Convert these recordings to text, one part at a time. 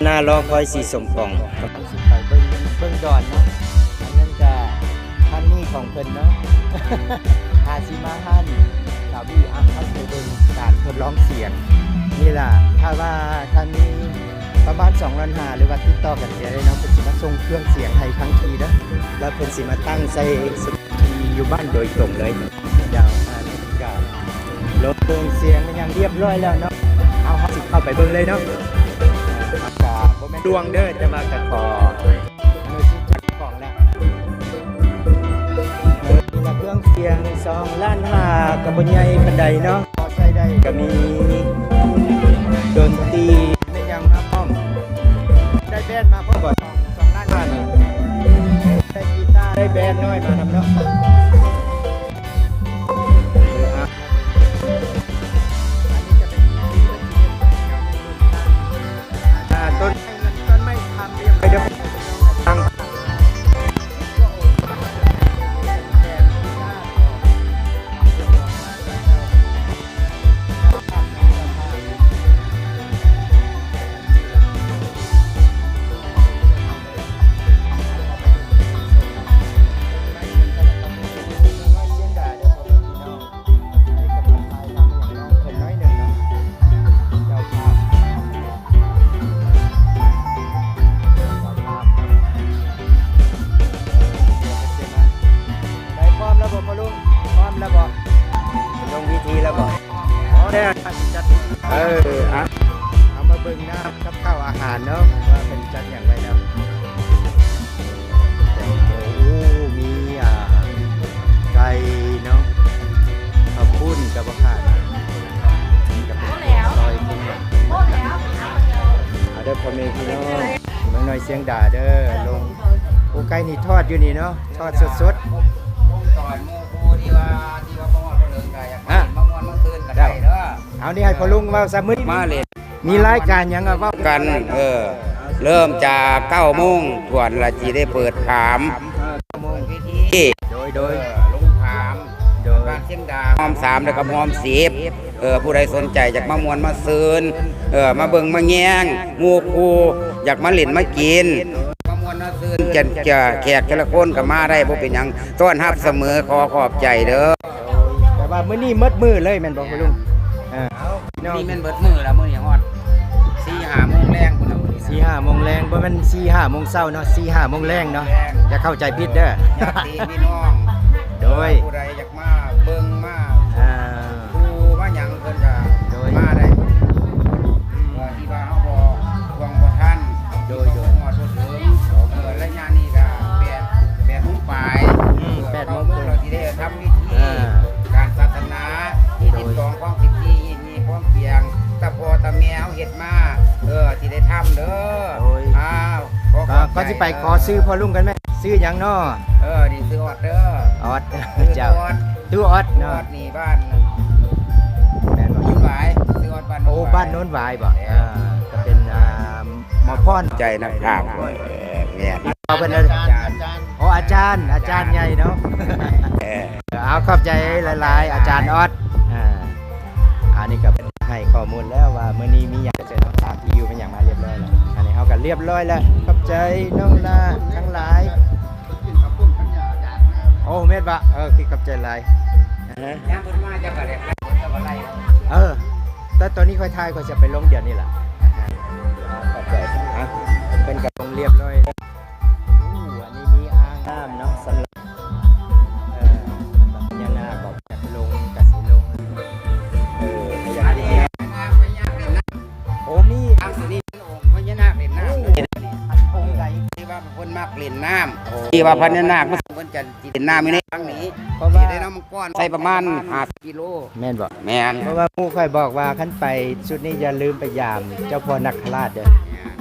หน้ารอคอยสีสมปอง สิไปเบิ่งดอนเนาะอันนั้นก็ท่านนี่ของเพิ่นเนาะ อาซิมาฮันสาวบี้อัพเข้าไปเบิ่งการทดลองเสียงนี่ล่ะถ้าว่าท่านนี้ประมาณ2 ล้าน5หรือว่าติดต่อกันจะได้เนาะเพิ่นสิมาส่งเครื่องเสียงให้ทั้งทีเด้อ แล้วเพิ่นสิมาตั้งใส่สถีอยู่บ้านโดยตรงเลย ยาวนี่ก็ลดเครื่องเสียงมันยังเรียบร้อยแล้วเนาะเอาสิเข้าไปเบิ่งเลยเนาะอากาศบ่แม่น ดวงเด้อจะมากระขอ มือชิดจักของแล้วนี่ละเครื่องเสียง2 ล้าน5ก็บ่ใหญ่ปานใดเนาะพอใช้ได้ ก็มีดนตรี ไม่ยังมาพร้อมได้แบนมาพร้อมก่อน2 ล้าน5นี่ได้กีตาร์ได้แบนน้อยมานำเนาะต้น ต้นไม่ทำเรียบ ไปเดี๋ยวตั้งลงวิธีแล้วบอกอ่ะ เอามาเบิ่งน้ำกับข้าวอาหารเนาะว่าเป็นจัดอย่างไรแล้วแตงโมมีไก่เนาะข้าวปุ้นกับข้าวกับซอยกุ้งเอาเด้อพ่อแม่พี่น้องเมืองน้อยเสียงด่าเด้อลงโอ้ไก่นี่ทอดอยู่นี่เนาะทอดสด ตอนโมโหที่ว่าพ่อคนเดินไกลอยากมาเห็นมะม่วนมาคืนกันได้เด้อ ๆเอานี่ให้พ่อลุงเว้าซะมื้อ มาเลย มีรายการหยังอะเว้า กันเริ่มจาก9 โมงทวนละจีได้เปิดถามพิธี โดย ลุงถามบ้านเชียงดาวหอม3แล้วก็หอม10ผู้ใดสนใจอยากมามวนมาซื้นมาเบิ่งมาแยงหมู่คู่อยากมาเล่นมากินมามวนมาซื้นจะแขกแต่ละคนก็มาได้บ่เป็นหยังต้อนรับเสมอขอขอบใจเด้อ แต่ว่ามื้อนี้มืดมือเลยแม่นบ่พ่อลุงพี่น้อง นี่แม่นเบิดมื้อละมื้อนี้ฮอด4-5 โมงแรงพุ่นน่ะมื้อนี้ 4-5 โมงแรงบ่แม่น4-5 โมงเช้าเนาะ4-5 โมงแรงเนาะอย่าเข้าใจผิดเด้อ ญาติพี่น้อง โดย ผู้ใดอยากมาเบิ่งมา อ่า ดูมาหยังเพิ่นก็ โดย มาได้ที่ว่าเฮาบ่หวังบ่ทัน โดย ฮอดบ่ถึงระยะนี้ก็8 โมงปลาย 8 โมง เราสิได้ทำพิธี อ่า การศาสนาที่ โดย 12ของสิบที่มีความเพียงตะพ่อตะแม่เฮาเฮ็ดมาสิได้ทำเด้ออ้าวขอข ก็ อบใจ ก็สิไปขอซื้อพ่อลุงกันไหมซื้อหยังเนาะ นี่ซื้อออดเด้อ ออด ซื้อ เจ้า ออด ตู้ออด อ เนาะ อดนี่บ้าน แม่นบ่ ยุ่นหวายซื้อออดบ้าน โอ้บ้านโน้นหวายบ่ก็เป็นหมอพร ใจนะครับเนี่ย เอาเป็นอาจารย์อ๋ออาจารย์ใหญ่เนาะ เอาขอบใจหลายๆอาจารย์ออดอันนี้ก็เป็นให้ข้อมูลแล้วว่ามื้อนี้มีหยังจะเนาะตามที่อยู่เป็นอย่างมาเรียบร้อยแล้วอันนี้เฮาก็เรียบร้อยแล้วขอบใจน้องลาทั้งหลายโอ้เม็ดบะคือขอบใจหลาย ย่างเพิ่นมาจะกระเด็กจะมาไล่ แต่ตอนนี้ค่อยทายก็จะไปลงเดี๋ยวนี้ล่ะขอบใจเป็นกับลงเรียบร้อยแล้วอันนี้มีอ่างน้ำเนาะสำหรับพญานาคบอกจะลงกสิลงพญา อัน นา นี้ ค พญาเด่นนะ โอ้มี ทางสิริองค์พญานาคเด่นน้ำ องค์ใด ที่ว่าเพิ่นมักเล่นน้ำที่ว่าพญานาคมันเพิ่นจะเล่นน้ำอยู่ในครั้งนี้ เพราะว่า ได้น้ำมังกรใส่ประมาณ5 กิโล แม่นบอก แม่น เพราะว่าหมู่ค่อยบอกว่าขั้นไปชุดนี้อย่าลืมไปยามเจ้าพ่อนักขราชเด้อ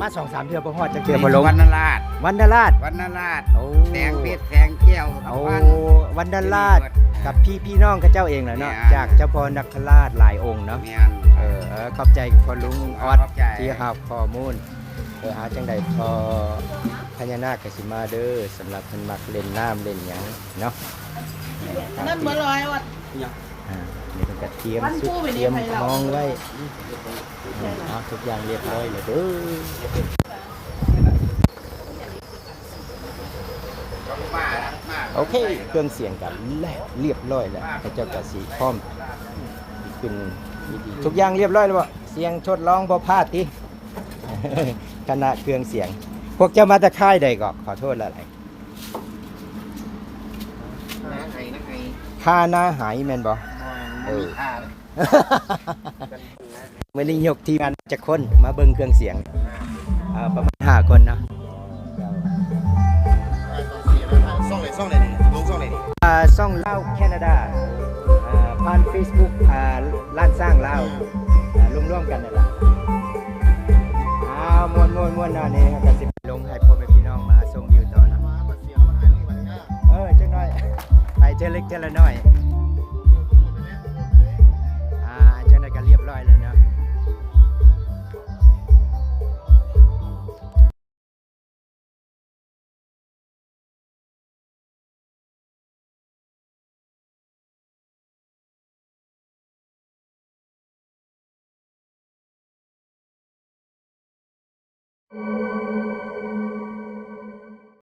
มา2-3เทื่อบ่ฮอดจักเทื่อบ่ลง วันนราช วันดาราช วันนราช โอ้ แสงเพชรแสงแก้ว โอ้วันดาราชกับพี่น้องกับเจ้าเองแหละเนาะจากเจ้าพ่อนักขราชหลายองค์เนาะ แม่น ขอบใจพ่อลุงออด ขอบใจ ที่หาข้อมูลหาจังใดพอพญานาคกสิมาเด้อสำหรับเพิ่นมักเล่นน้ำเล่นหยังเนาะ นั่นเบอร์ร้อยวัด นี่เป็นกระเทียม วัน สุด ผู้ไป เต เรี รี ย ย น ม ไปเรา ทองไว้ทุกอย่างเรียบร้อยเลยเด้อ โอเคเครื่องเสียงกันแล้วเรียบร้อยแล้วพระเจ้าก็สิพร้อมขึ้นดีๆทุกอย่างเรียบร้อยแล้วบ่เสียงทดลองบ่พลาดติ คณะเครื่องเสียง พวกเจ้ามาจากค่ายใดก็ขอโทษหลายๆค่าหน้าหายแม่นบ่เออ วันนี้ยกทีมงานจากคนมาเบิ่งเครื่องเสียงประมาณ5คนเนาะ ซ่องเลยนี่ลงซ่องเลยนี่ ซ่องลาวแคนาดาผ่าน Facebook ร้านสร้างลาวร่วมๆกันนั่นแหละมวนๆเนาะนี่ก็สิลงให้พ่อแม่พี่น้องมาชมวิวต่อนะจังหน่อยไปเจอเล็กเจอละน้อยจังหน่อยก็เรียบร้อยแล้วเนาะ